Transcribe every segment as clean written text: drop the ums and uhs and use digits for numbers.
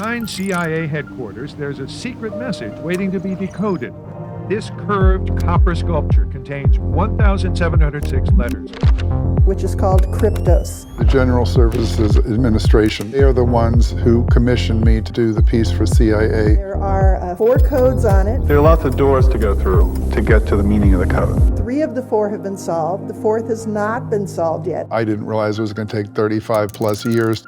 Behind CIA headquarters, there's a secret message waiting to be decoded. This curved copper sculpture contains 1,706 letters, which is called Kryptos. The General Services Administration, they are the ones who commissioned me to do the piece for CIA. There are 4 codes on it. There are lots of doors to go through to get to the meaning of the code. 3 of the 4 have been solved. The 4th has not been solved yet. I didn't realize it was going to take 35 plus years.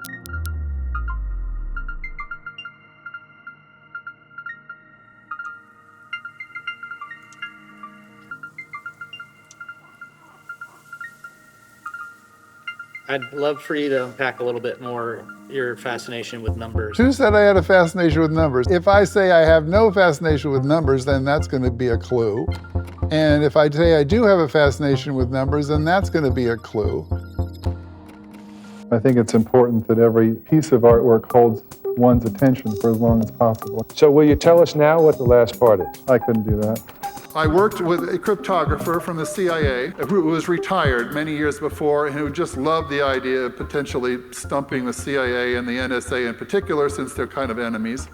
I'd love for you to unpack a little bit more your fascination with numbers. Who said I had a fascination with numbers? If I say I have no fascination with numbers, then that's going to be a clue. And if I say I do have a fascination with numbers, then that's going to be a clue. I think it's important that every piece of artwork holds one's attention for as long as possible. So will you tell us now what the last part is? I couldn't do that. I worked with a cryptographer from the CIA who was retired many years before and who just loved the idea of potentially stumping the CIA and the NSA in particular, since they're kind of enemies.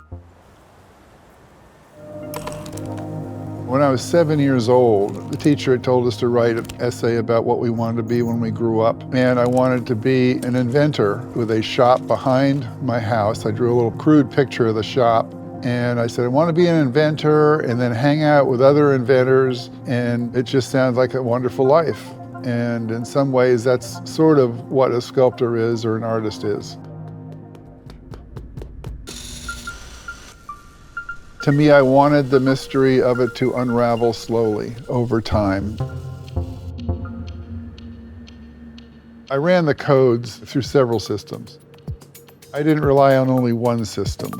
When I was 7 years old, the teacher had told us to write an essay about what we wanted to be when we grew up. And I wanted to be an inventor with a shop behind my house. I drew a little crude picture of the shop. And I said, I want to be an inventor and then hang out with other inventors. And it just sounds like a wonderful life. And in some ways, that's sort of what a sculptor is or an artist is. To me, I wanted the mystery of it to unravel slowly over time. I ran the codes through several systems. I didn't rely on only one system.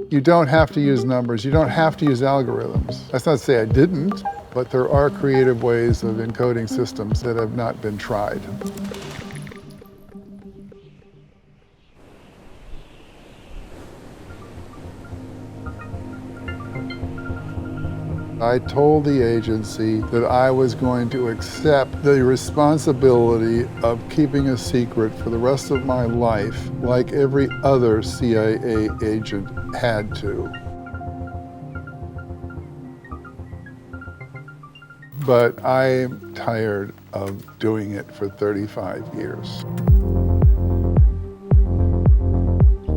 You don't have to use numbers, you don't have to use algorithms. That's not to say I didn't, but there are creative ways of encoding systems that have not been tried. I told the agency that I was going to accept the responsibility of keeping a secret for the rest of my life, like every other CIA agent had to. But I'm tired of doing it for 35 years.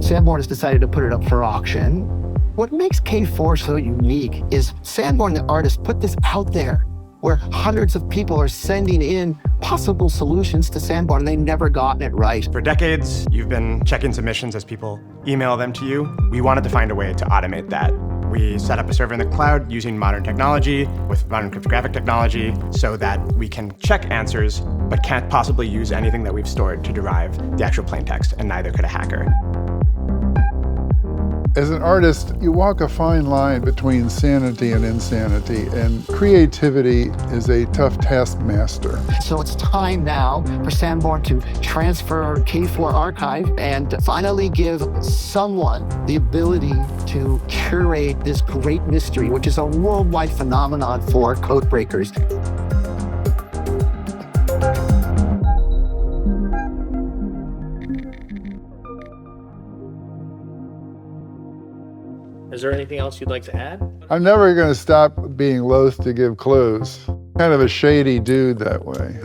Sanborn has decided to put it up for auction. What makes K4 so unique is Sanborn, the artist, put this out there where hundreds of people are sending in possible solutions to Sanborn and they've never gotten it right. For decades, you've been checking submissions as people email them to you. We wanted to find a way to automate that. We set up a server in the cloud using modern technology with modern cryptographic technology so that we can check answers but can't possibly use anything that we've stored to derive the actual plain text, and neither could a hacker. As an artist, you walk a fine line between sanity and insanity, and creativity is a tough taskmaster. So it's time now for Sanborn to transfer K4 archive and finally give someone the ability to curate this great mystery, which is a worldwide phenomenon for code breakers. Is there anything else you'd like to add? I'm never going to stop being loath to give clues. Kind of a shady dude that way.